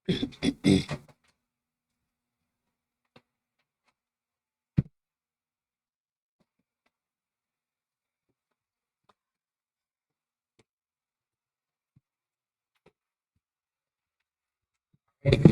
Good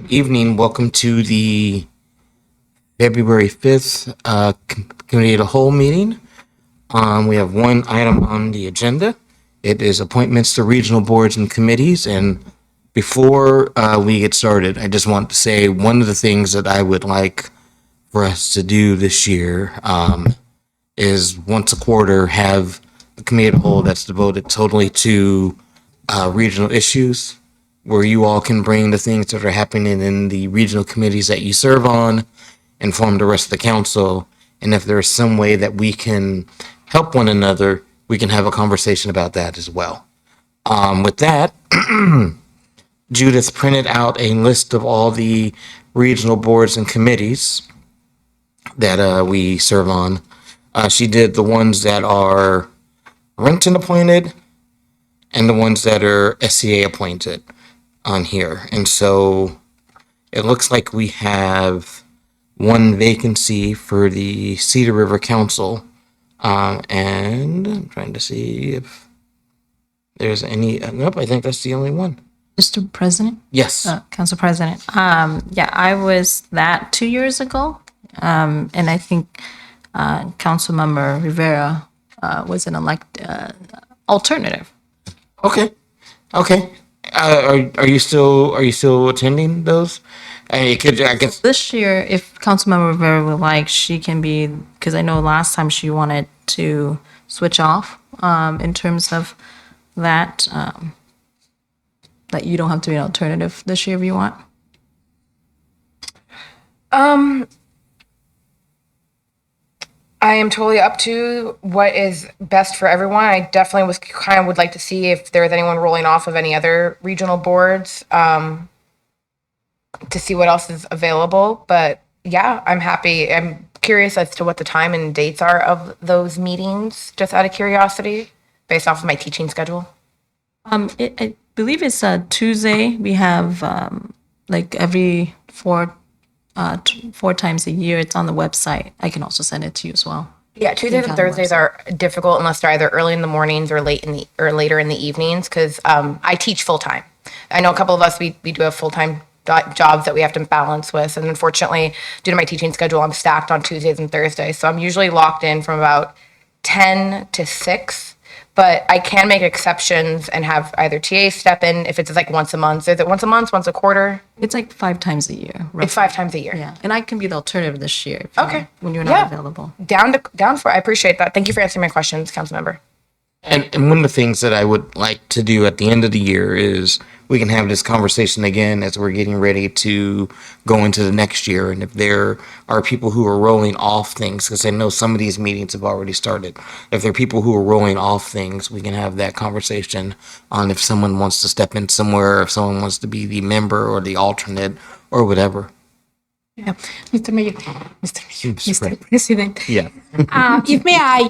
evening. Welcome to the February 5th Committee of the Whole meeting. We have one item on the agenda. It is appointments to regional boards and committees. And before we get started, I just want to say one of the things that I would like for us to do this year is once a quarter have a committee of the whole that's devoted totally to regional issues, where you all can bring the things that are happening in the regional committees that you serve on, inform the rest of the council, and if there's some way that we can help one another, we can have a conversation about that as well. With that, Judith printed out a list of all the regional boards and committees that we serve on. She did the ones that are Renton appointed and the ones that are SCA appointed on here. And so it looks like we have one vacancy for the Cedar River Council. And I'm trying to see if there's any, nope, I think that's the only one. Mr. President? Yes. Council President. Yeah, I was that 2 years ago. And I think Councilmember Rivera was an alternative. Okay. Are you still attending those? I guess. This year, if Councilmember Rivera would like, she can be, because I know last time she wanted to switch off in terms of that, that you don't have to be an alternative this year if you want. I am totally up to what is best for everyone. I definitely would like to see if there's anyone rolling off of any other regional boards to see what else is available. But yeah, I'm happy. I'm curious as to what the time and dates are of those meetings, just out of curiosity, based off of my teaching schedule. I believe it's Tuesday. We have like every four times a year. It's on the website. I can also send it to you as well. Yeah, Tuesdays and Thursdays are difficult unless they're either early in the mornings or later in the evenings, because I teach full time. I know a couple of us we do have full time jobs that we have to balance with, and unfortunately, due to my teaching schedule, I'm stacked on Tuesdays and Thursdays. So I'm usually locked in from about 10 to 6. But I can make exceptions and have either TA step in if it's like once a month. Is it once a month, once a quarter? It's like 5 times a year. Roughly. It's 5 times a year. Yeah, and I can be the alternative this year. Okay. When you're not available. Down for it. I appreciate that. Thank you for answering my questions, Councilmember. And one of the things that I would like to do at the end of the year is we can have this conversation again as we're getting ready to go into the next year. And if there are people who are rolling off things, because I know some of these meetings have already started, if there are people who are rolling off things, we can have that conversation on if someone wants to step in somewhere, if someone wants to be the member or the alternate or whatever. Yeah, Mr. Mayor, Mr. President. Yeah. If may I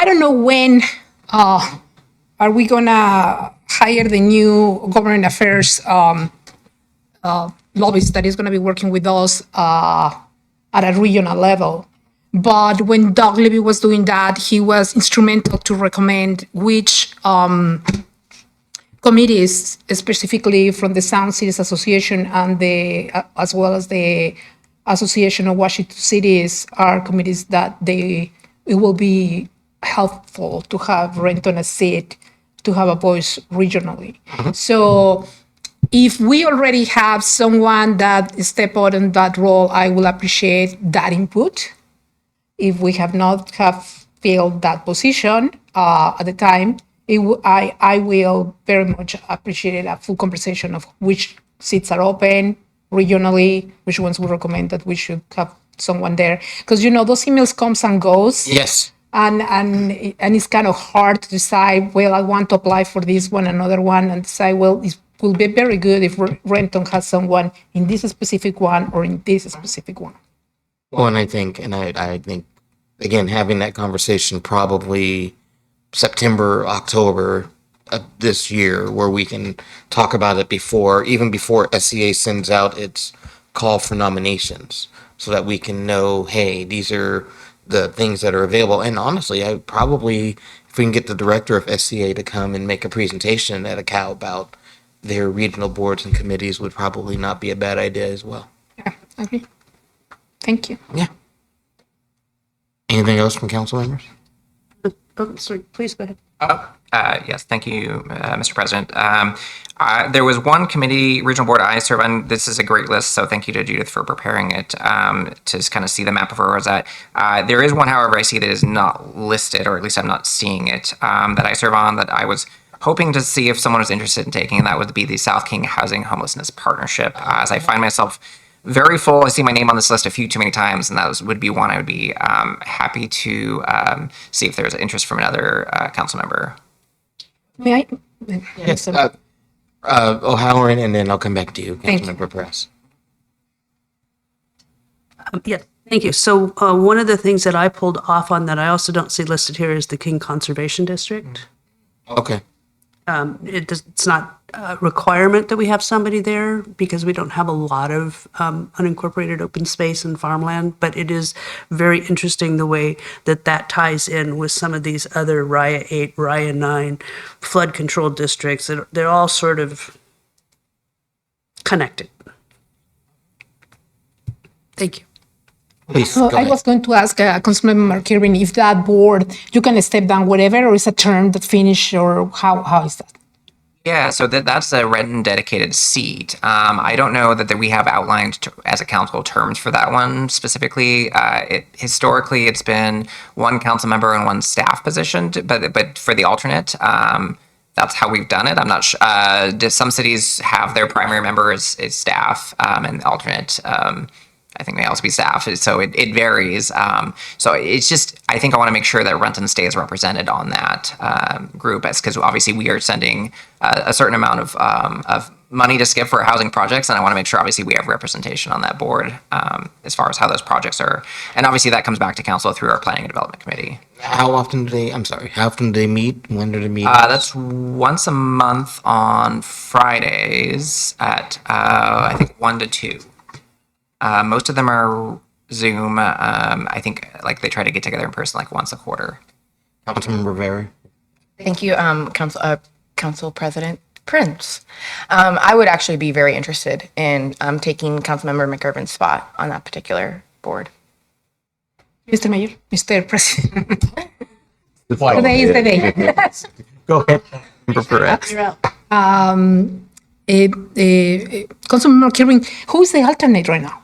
don't know when are we gonna hire the new government affairs lobbyist that is gonna be working with us at a regional level. But when Doug Levy was doing that, he was instrumental to recommend which committees, specifically from the Sound Cities Association and as well as the Association of Washington Cities, are committees that it will be helpful to have Renton a seat, to have a voice regionally. So if we already have someone that step out in that role, I will appreciate that input. If we have not filled that position at the time, I will very much appreciate a full conversation of which seats are open regionally, which ones we recommend that we should have someone there. Because, those emails comes and goes. Yes. And it's kind of hard to decide, well, I want to apply for this one, another one, and decide, well, it will be very good if Renton has someone in this specific one or in this specific one. Well, and I think, again, having that conversation probably September, October, this year where we can talk about it even before SCA sends out its call for nominations, so that we can know, hey, these are the things that are available. And honestly, I probably, if we can get the director of SCA to come and make a presentation at a COW about their regional boards and committees, would probably not be a bad idea as well. Yeah, agree. Thank you. Yeah. Anything else from council members? Oh, sorry, please go ahead. Yes, thank you, Mr. President. There was one committee, regional board I serve on. This is a great list, so thank you to Judith for preparing it to just kind of see the map of where I was at. There is one, however, I see that is not listed, or at least I'm not seeing it, that I serve on that I was hoping to see if someone was interested in taking, and that would be the South King Housing Homelessness Partnership. As I find myself very full. I see my name on this list a few too many times, and would be one I would be happy to see if there's interest from another council member. May I? Yes. O'Halloran, and then I'll come back to you, Thank you. Councilmember Press. Yeah, thank you. So one of the things that I pulled off on that I also don't see listed here is the King Conservation District. Okay. It's not a requirement that we have somebody there because we don't have a lot of unincorporated open space and farmland, but it is very interesting the way that that ties in with some of these other RIA 8, RIA 9 flood control districts. They're all sort of connected. Thank you. Please, So go I ahead. was going to ask Councilmember Kirby if that board, you can step down whatever, or is a term that finish, or how is that? Yeah, so that's a Renton dedicated seat. I don't know that we have outlined as a council terms for that one specifically. Historically, it's been one council member and one staff position, but for the alternate, that's how we've done it. I'm not sure. Some cities have their primary member is staff, and the alternate, I think may also be staff. So it varies. So it's just, I think I want to make sure that Renton stays represented on that group, because obviously we are sending a certain amount of money to Skip for housing projects, and I want to make sure obviously we have representation on that board as far as how those projects are. And obviously that comes back to council through our planning and development committee. How often do they meet? When do they meet? That's once a month on Fridays at I think 1 to 2. Most of them are Zoom. I think like they try to get together in person like once a quarter. Councilmember Rivera. Thank you, Council President Prince. I would actually be very interested in taking Councilmember McIrvin's spot on that particular board. Mr. Mayor, Mr. President. Today is the day. Go ahead. Councilmember Perez. Councilmember Kirby, who is the alternate right now?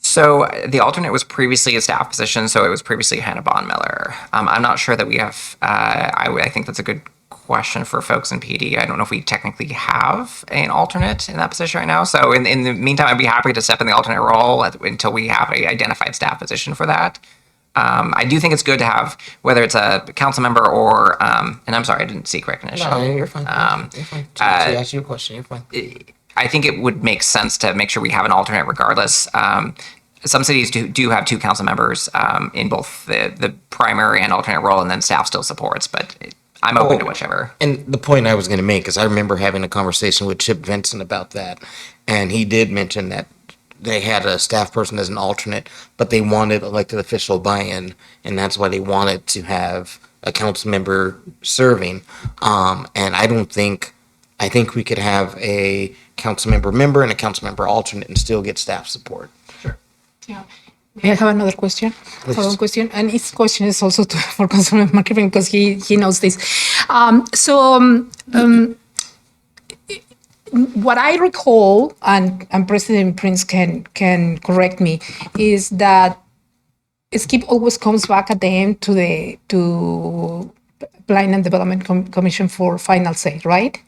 So the alternate was previously a staff position, so it was previously Hannah Bonmiller. I'm not sure that we have, I think that's a good question for folks in PD. I don't know if we technically have an alternate in that position right now. So in the meantime, I'd be happy to step in the alternate role until we have a identified staff position for that. I do think it's good to have, whether it's a council member or, and I'm sorry, I didn't seek recognition. No, you're fine. You're fine. To ask you a question, you're fine. I think it would make sense to make sure we have an alternate regardless. Some cities do have 2 council members in both the primary and alternate role, and then staff still supports, but I'm open to whichever. And the point I was going to make is I remember having a conversation with Chip Vincent about that, and he did mention that they had a staff person as an alternate, but they wanted elected official buy-in, and that's why they wanted to have a council member serving. And I think we could have a council member and a council member alternate and still get staff support. Yeah. May I have another question? Follow-up question, and this question is also for Councilmember Kirby because he knows this. What I recall, and President Prince can correct me, is that Skip always comes back at the end to Plan and Development Commission for final say, right?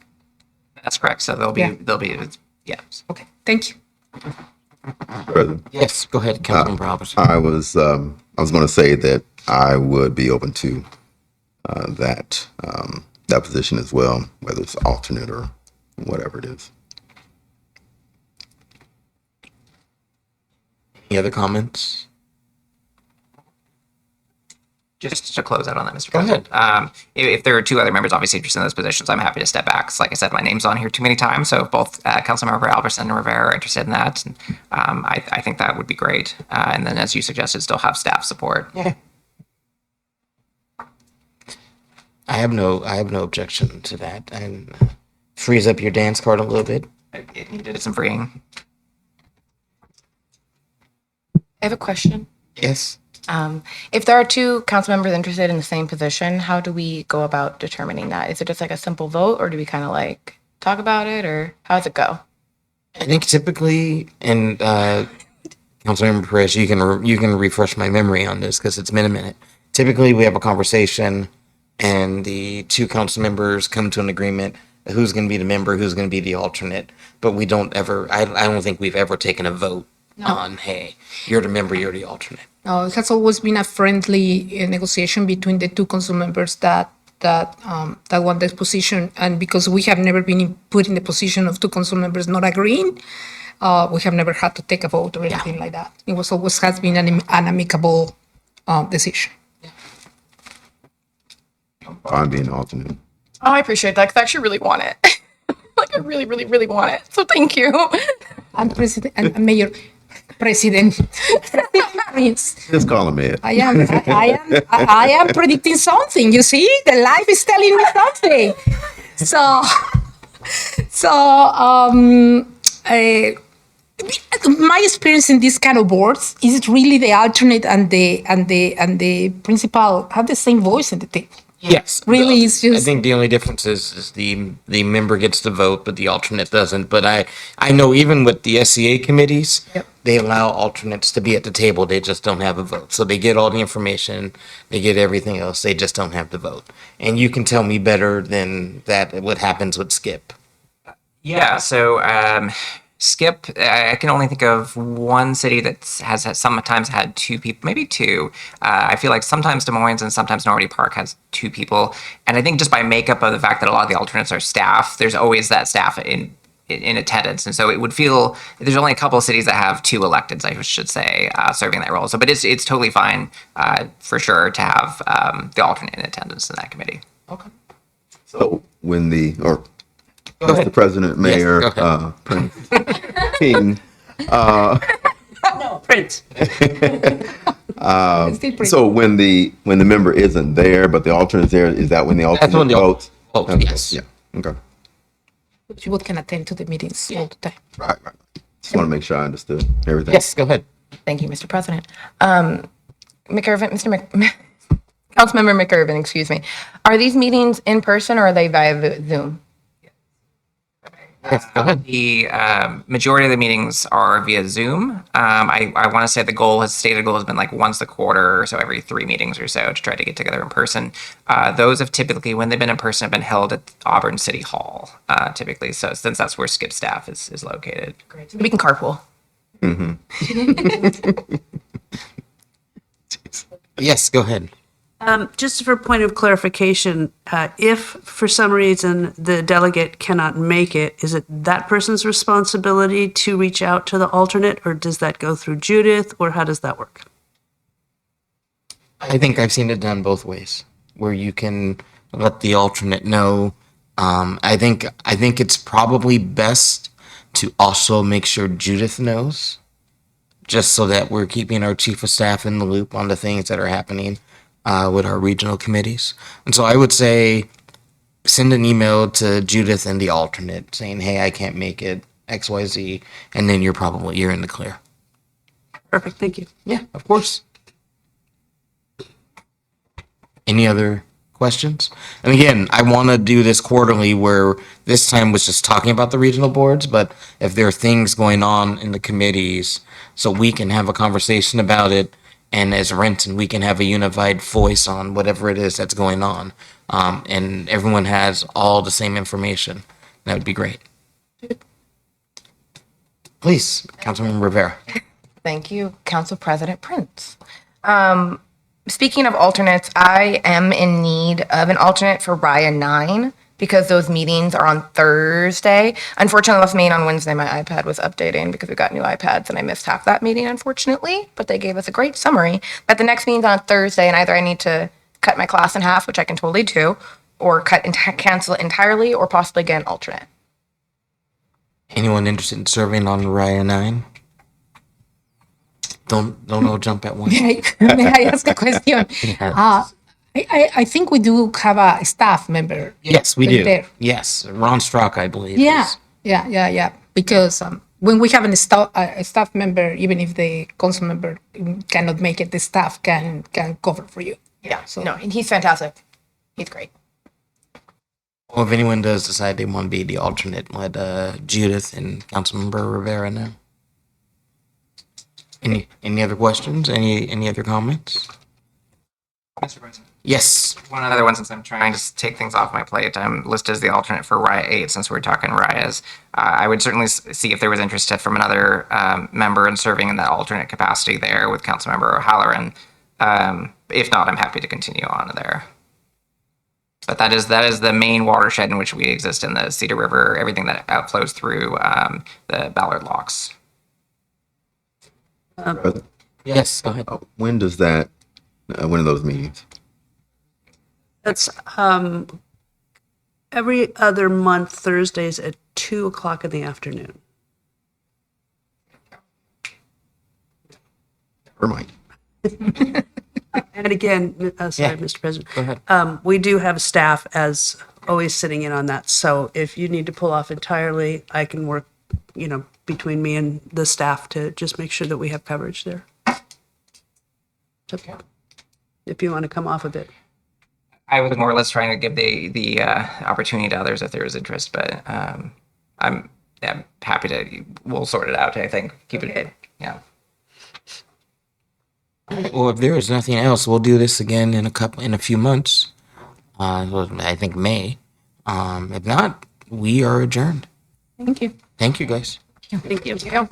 That's correct. So they'll be, yeah. Okay, thank you. President, Yes, go ahead, Councilmember Robertson. I was going to say that I would be open to that position as well, whether it's alternate or whatever it is. Any other comments? Just to close out on that, Mr. Go ahead. President. If there are two other members obviously interested in those positions, I'm happy to step back. 'Cause like I said, my name's on here too many times. So if both Councilmember Albertson and Rivera are interested in that, I think that would be great. And then, as you suggested, still have staff support. Yeah. I have no objection to that, and frees up your dance card a little bit. It needed some freeing. I have a question. Yes. If there are two council members interested in the same position, how do we go about determining that? Is it just like a simple vote, or do we kind of like talk about it, or how does it go? I think typically, and Councilmember Perez, you can refresh my memory on this because it's been a minute. Typically, we have a conversation, and the two council members come to an agreement who's going to be the member, who's going to be the alternate. But we don't ever. I don't think we've ever taken a vote on, hey, you're the member, you're the alternate. No, it has always been a friendly negotiation between the two council members that want this position, and because we have never been put in the position of two council members not agreeing, we have never had to take a vote or anything like that. It was always has been an amicable decision. I'm being alternate. Oh, I appreciate that because I actually really want it. Like, I really, really, really want it. So thank you. I'm president and mayor. President. Prince. Just call him Ed. I am predicting something. You see, the life is telling me something. My experience in these kind of boards is really the alternate and the principal have the same voice at the table. Yes. Really, it's I just think the only difference is the member gets to vote, but the alternate doesn't. But I know even with the SCA committees, Yep. they allow alternates to be at the table. They just don't have a vote. So they get all the information, they get everything else. They just don't have the vote. And you can tell me better than that what happens with Skip. Yeah, so Skip, I can only think of one city that has sometimes had two people, maybe two. I feel like sometimes Des Moines and sometimes Normandy Park has two people. And I think just by makeup of the fact that a lot of the alternates are staff, there's always that staff in attendance. And so it would feel, there's only a couple of cities that have two electeds, I should say, serving that role. So, but it's totally fine for sure to have the alternate in attendance in that committee. Okay. So when Go Mr. ahead. President, Mayor, Yes, go ahead. Prince King, No, Prince. still pretty. so when the member isn't there, but the alternate's there, is that when the alternate when the votes? votes, Okay, yes. Yeah, okay. people can attend to the meetings all the time. Right. Just want to make sure I understood everything. Yes, go ahead. Thank you, Mr. President. McIrvin, Councilmember McIrvin, excuse me. Are these meetings in person or are they via Zoom? Yes, go ahead. The majority of the meetings are via Zoom. I want to say the stated goal has been like once a quarter, or so every 3 meetings or so to try to get together in person. Those have typically, when they've been in person, have been held at Auburn City Hall, typically. So since that's where Skip staff is located. Great. We can carpool. Yes, go ahead. Just for point of clarification, if for some reason the delegate cannot make it, is it that person's responsibility to reach out to the alternate, or does that go through Judith, or how does that work? I think I've seen it done both ways, where you can let the alternate know. I think it's probably best to also make sure Judith knows, just so that we're keeping our chief of staff in the loop on the things that are happening with our regional committees. And so I would say send an email to Judith and the alternate saying, hey, I can't make it, XYZ, and then you're in the clear. Perfect, thank you. Yeah, of course. Any other questions? And again, I want to do this quarterly where this time was just talking about the regional boards, but if there are things going on in the committees, so we can have a conversation about it, and as Renton, we can have a unified voice on whatever it is that's going on, and everyone has all the same information. That would be great. Please, Councilman Rivera. Thank you, Council President Prince. Speaking of alternates, I am in need of an alternate for Raya 9. because those meetings are on Thursday. Unfortunately, I left Maine on Wednesday. My iPad was updating because we got new iPads and I missed half that meeting, unfortunately. But they gave us a great summary. But the next meeting's on Thursday, and either I need to cut my class in half, which I can totally do, or cancel it entirely, or possibly get an alternate. Anyone interested in serving on Raya 9? Don't all jump at once. May I ask a question? I think we do have a staff member. Yes, we do. There. Yes, Ron Strock, I believe. Yeah, is- yeah. Because when we have a staff member, even if the council member cannot make it, the staff can cover for you. Yeah. So- No, and he's fantastic. He's great. Well, if anyone does decide they want to be the alternate, let Judith and Councilmember Rivera know. Any other questions? Any other comments? Mr. President. Yes. One other one, since I'm trying to take things off my plate, I'm listed as the alternate for Raya 8, since we're talking Rayas. I would certainly see if there was interest from another member in serving in that alternate capacity there with Councilmember O'Halloran. If not, I'm happy to continue on there. But that is the main watershed in which we exist in the Cedar River, everything that outflows through the Ballard Locks. President, Yes, go ahead. when does that, when are those meetings? That's every other month, Thursdays at 2:00 in the afternoon. Never mind. And again, sorry, Yeah. Mr. President. Go ahead. We do have staff as always sitting in on that. So if you need to pull off entirely, I can work, between me and the staff to just make sure that we have coverage there. So, if you want to come off of it. I was more or less trying to give the opportunity to others if there was interest, but I'm happy to. We'll sort it out. I think keep it. Yeah. Well, if there is nothing else, we'll do this again in a few months. Well, I think May. If not, we are adjourned. Thank you. Thank you, guys. Thank you. Thank you.